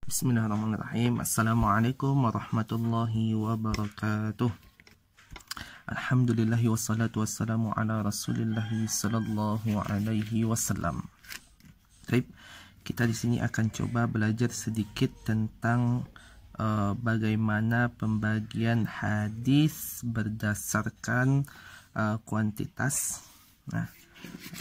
Bismillahirrahmanirrahim. Assalamualaikum warahmatullahi wabarakatuh. Alhamdulillahi wassalatu wassalamu ala rasulillahi sallallahu alaihi wasallam. Baik, kita di sini akan coba belajar sedikit tentang bagaimana pembagian hadis berdasarkan kuantitas. Nah,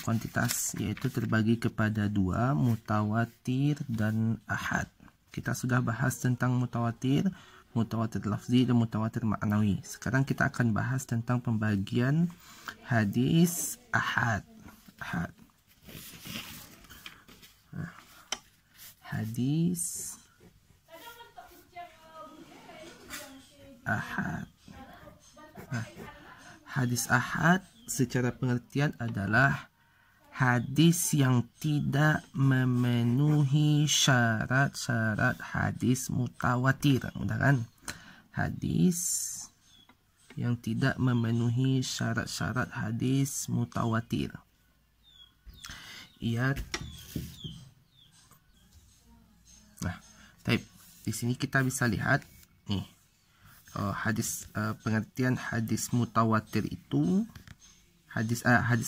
kuantitas yaitu terbagi kepada dua, mutawatir dan ahad. Kita sudah bahas tentang mutawatir, mutawatir lafzi dan mutawatir ma'nawi. Sekarang kita akan bahas tentang pembagian hadis ahad. Hadis ahad. Hadis ahad secara pengertian adalah hadis yang tidak memenuhi syarat-syarat hadis mutawatir. Mudah kan? Hadis yang tidak memenuhi syarat-syarat hadis mutawatir. Nah, baik. Di sini kita bisa lihat nih. Pengertian hadis mutawatir itu, hadis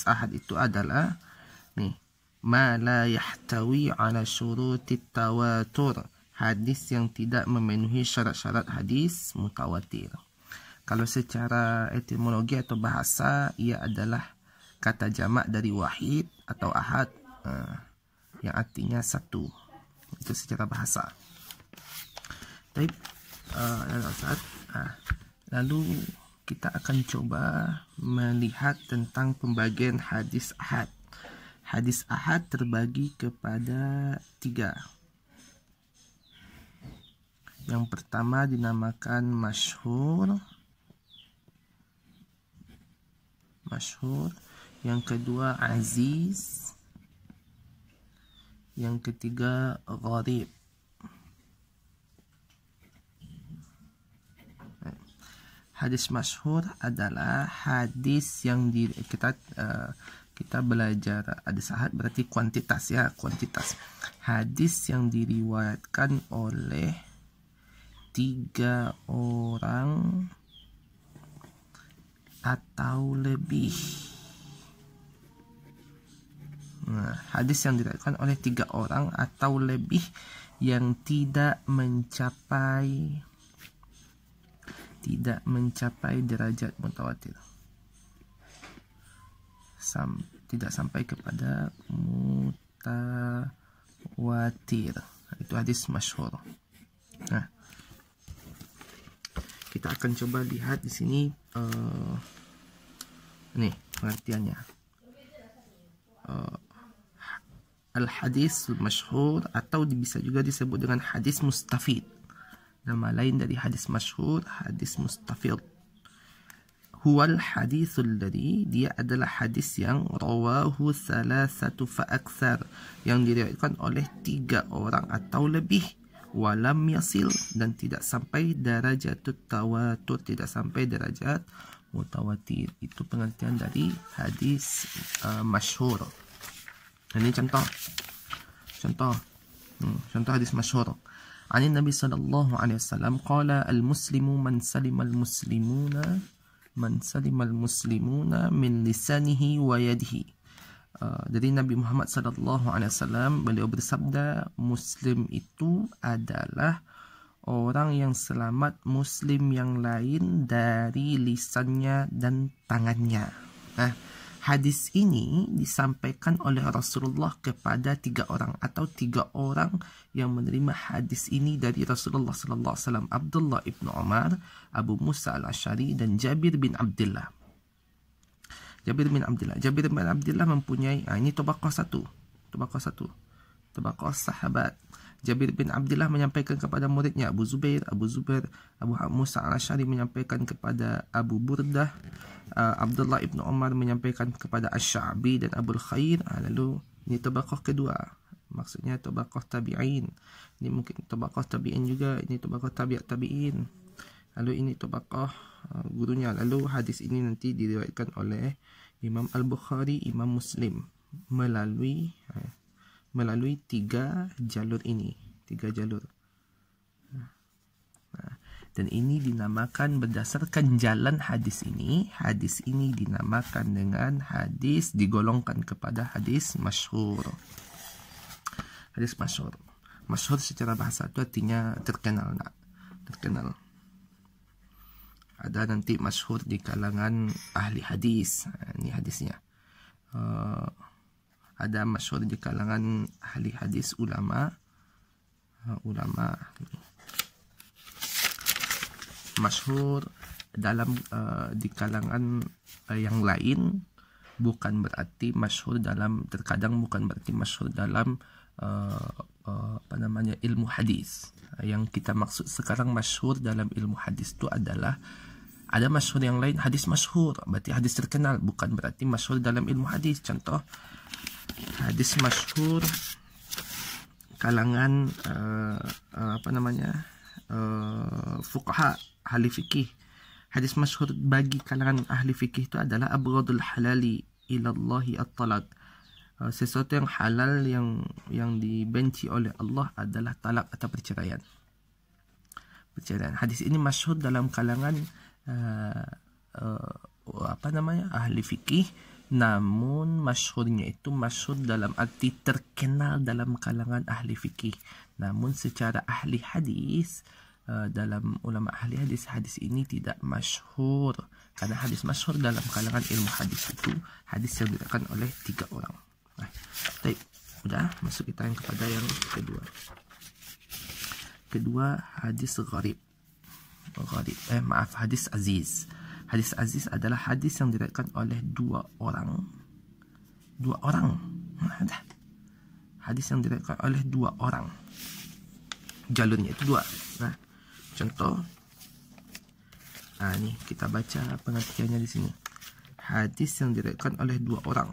ahad itu adalah nih, ma la yahtawi ala syurutit tawatur, hadis yang tidak memenuhi syarat-syarat hadis mutawatir. Kalau secara etimologi atau bahasa, ia adalah kata jamak dari wahid atau ahad, yang artinya satu. Itu secara bahasa. Baik, lalu kita akan coba melihat tentang pembagian hadis ahad. Hadis ahad terbagi kepada tiga. Yang pertama dinamakan masyhur. Yang kedua aziz. Yang ketiga gharib. Hadis masyhur adalah hadis yang kita belajar hadis ahad berarti kuantitas, ya, kuantitas. Hadis yang diriwayatkan oleh 3 orang atau lebih. Nah, hadis yang diriwayatkan oleh 3 orang atau lebih yang tidak mencapai derajat mutawatir, tidak sampai kepada mutawatir. Itu hadis masyhur. Nah, kita akan coba lihat di sini nih pengertiannya. Al-hadis masyhur atau bisa juga disebut dengan hadis mustafid. Nama lain dari hadis masyhur, hadis mustafid. Huwal hadithul ladzi, dia adalah hadis yang rawahu salasatu fa aktsar, yang diriwayatkan oleh 3 orang atau lebih, walam yasil, dan tidak sampai derajat tawatur, tidak sampai derajat mutawatir. Itu pengertian dari hadis masyhur. Ini contoh hadis masyhur. Ani Nabi sallallahu alaihi wasallam qala al-muslimu man salima al-muslimuna min lisanihi wa yadihi. Dari Nabi Muhammad sallallahu alaihi wasallam, beliau bersabda, muslim itu adalah orang yang selamat muslim yang lain dari lisannya dan tangannya. Nah, hadis ini disampaikan oleh Rasulullah kepada 3 orang atau 3 orang yang menerima hadis ini dari Rasulullah sallallahu alaihi wasallam: Abdullah ibnu Umar, Abu Musa al-Asy'ari, dan Jabir bin Abdullah. Jabir bin Abdullah mempunyai ini tabaqah satu, tabaqah sahabat. Jabir bin Abdullah menyampaikan kepada muridnya Abu Zubair, Abu Musa al-Asy'ari menyampaikan kepada Abu Burdah, Abdullah ibnu Umar menyampaikan kepada Asy-Sya'bi dan Abul Khair. Lalu ini tabaqah kedua, maksudnya tabaqah tabi'in. Ini mungkin tabaqah tabi'in juga, ini tabaqah tabi'in. Lalu ini tabaqah gurunya. Lalu hadis ini nanti diriwayatkan oleh Imam Al-Bukhari, Imam Muslim melalui 3 jalur ini, 3 jalur. Dan ini dinamakan berdasarkan jalan hadis ini. Hadis ini dinamakan dengan hadis, digolongkan kepada hadis masyhur. Hadis masyhur. Masyhur secara bahasa itu artinya terkenal, nak. Terkenal. Ada nanti masyhur di kalangan ahli hadis. Ini hadisnya. Ada masyhur di kalangan ahli hadis, ulama. Masyhur dalam di kalangan yang lain bukan berarti masyhur dalam, terkadang bukan berarti masyhur dalam ilmu hadis. Yang kita maksud sekarang masyhur dalam ilmu hadis itu adalah ada masyhur yang lain, hadis masyhur berarti hadis terkenal, bukan berarti masyhur dalam ilmu hadis. Contoh hadis masyhur kalangan fuqaha, ahli fikih. Hadis masyhur bagi kalangan ahli fikih itu adalah abghadul halali ilallahi at-talaq. Sesuatu yang halal yang dibenci oleh Allah adalah talak atau perceraian. Hadis ini masyhur dalam kalangan ahli fikih, namun masyhurnya itu masyhur dalam arti terkenal dalam kalangan ahli fikih. Namun secara ahli hadis, dalam ulama ahli hadis, hadis ini tidak masyhur. Karena hadis masyhur dalam kalangan ilmu hadis itu hadis yang diriwayatkan oleh 3 orang. Baik, udah masuk kita yang kepada yang kedua. Kedua, hadis gharib. Hadis aziz. Hadis aziz adalah hadis yang diriwayatkan oleh 2 orang. 2 orang. Hadis yang diriwayatkan oleh 2 orang. Jalurnya itu 2. Nah, contoh, ini kita baca pengertiannya di sini. Hadis yang diriwayatkan oleh 2 orang.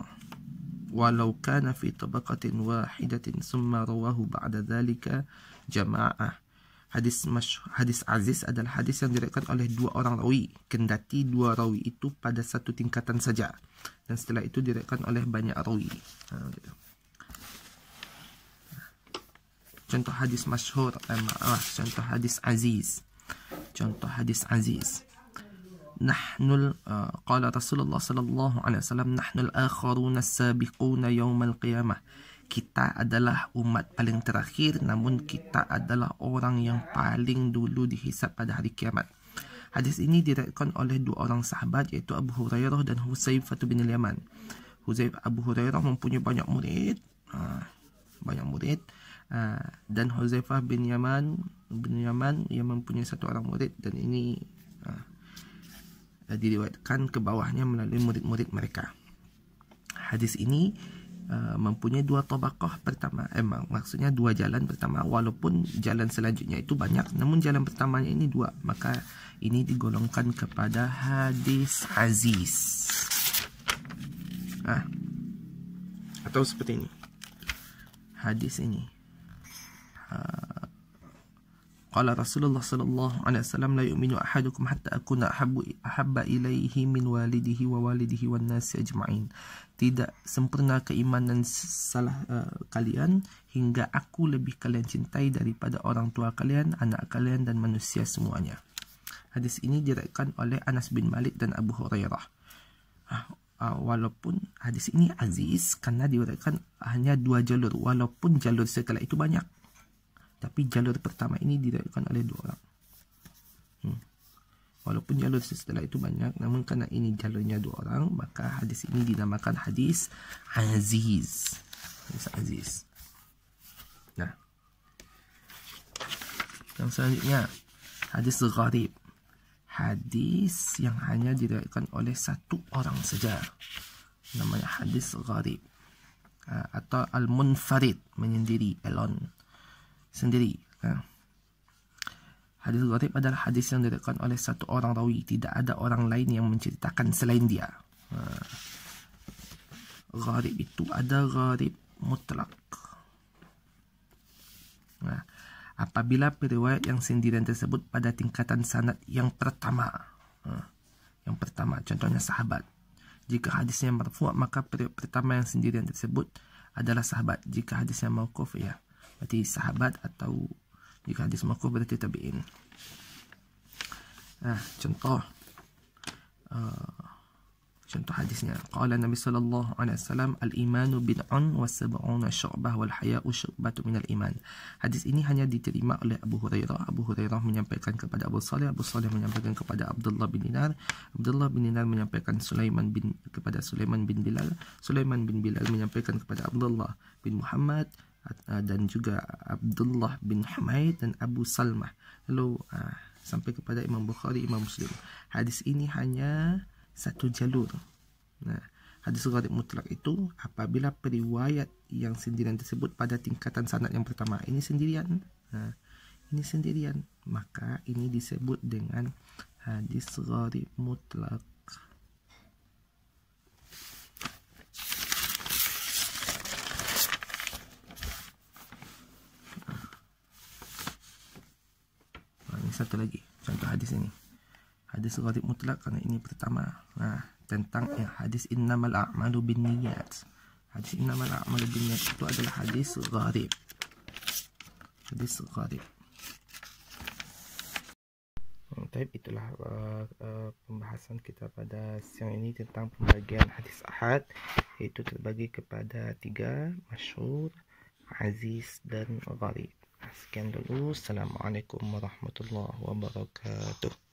Walau kana fi tabaqatin wahidatin summa rawahu ba'da dhalika jama'ah. Hadis aziz adalah hadis yang diriwayatkan oleh 2 orang rawi, kendati 2 rawi itu pada satu tingkatan saja, dan setelah itu diriwayatkan oleh banyak rawi. Contoh hadis masyhur, contoh hadis aziz. Contoh hadis aziz. Qala Rasulullah sallallahu alaihi wasallam, nahnul akharuna as-sabiquna yaumal qiyamah. Kita adalah umat paling terakhir, namun kita adalah orang yang paling dulu dihisab pada hari kiamat. Hadis ini diriwayatkan oleh 2 orang sahabat, yaitu Abu Hurairah dan Hudzaifah bin Yaman. Abu Hurairah mempunyai banyak murid, dan Hudzaifah bin Yaman yang mempunyai 1 orang murid, dan ini diriwayatkan ke bawahnya melalui murid-murid mereka. Hadis ini mempunyai 2 tabaqah. Pertama, maksudnya 2 jalan. Pertama, walaupun jalan selanjutnya itu banyak, namun jalan pertamanya ini 2, maka ini digolongkan kepada hadis aziz. Atau seperti ini. Hadis ini. Qala Rasulullah sallallahu alaihi wasallam, la yu'minu ahadukum hatta akuna ahabba ilaihi min walidihi wa walidihi wan nasi ajma'in. Tidak sempurna keimanan kalian hingga aku lebih kalian cintai daripada orang tua kalian, anak kalian, dan manusia semuanya. Hadis ini diriwayatkan oleh Anas bin Malik dan Abu Hurairah. Walaupun hadis ini aziz karena diriwayatkan hanya 2 jalur, walaupun jalur setelah itu banyak. Tapi jalur pertama ini diriwayatkan oleh 2 orang. Walaupun jalur setelah itu banyak, namun karena ini jalurnya 2 orang, maka hadis ini dinamakan hadis aziz. Hadis aziz. Nah, yang selanjutnya hadis gharib. Hadis yang hanya diriwayatkan oleh 1 orang saja, namanya hadis gharib. Atau al-munfarid, menyendiri, alone, sendiri. Hadis gharib adalah hadis yang diriwayatkan oleh 1 orang rawi, tidak ada orang lain yang menceritakan selain dia. Gharib itu ada gharib mutlak. Apabila periwayat yang sendirian tersebut pada tingkatan sanad yang pertama. Yang pertama, contohnya sahabat. Jika hadisnya marfu', maka periwayat pertama yang sendirian tersebut adalah sahabat. Jika hadisnya mauquf, berarti sahabat, atau jika hadis mauquf berarti tabi'in. Contoh contoh hadisnya, qala Nabi sallallahu alaihi wasallam, al-imanu bid'un wa sab'una syu'bah wal haya'u syu'batun minal iman. Hadis ini hanya diterima oleh Abu Hurairah. Abu Hurairah menyampaikan kepada Abu Saleh menyampaikan kepada Abdullah bin Dinar, Abdullah bin Dinar menyampaikan kepada Sulaiman bin Bilal, Sulaiman bin Bilal menyampaikan kepada Abdullah bin Muhammad, dan juga Abdullah bin Humaid dan Abu Salmah. Lalu sampai kepada Imam Bukhari, Imam Muslim. Hadis ini hanya satu jalur. Hadis gharib mutlak itu apabila periwayat yang sendirian tersebut pada tingkatan sanad yang pertama ini sendirian, maka ini disebut dengan hadis gharib mutlak. Ini satu lagi contoh hadis ini. Hadis gharib mutlak karena ini pertama. Tentang hadis innamal a'malu binniyat. Hadis innamal a'malu binniyat itu adalah hadis gharib. Hadis gharib. Itulah pembahasan kita pada siang ini tentang pembagian hadis ahad, yaitu terbagi kepada 3, masyhur, aziz, dan gharib. Sekian dulu. Assalamualaikum warahmatullahi wabarakatuh.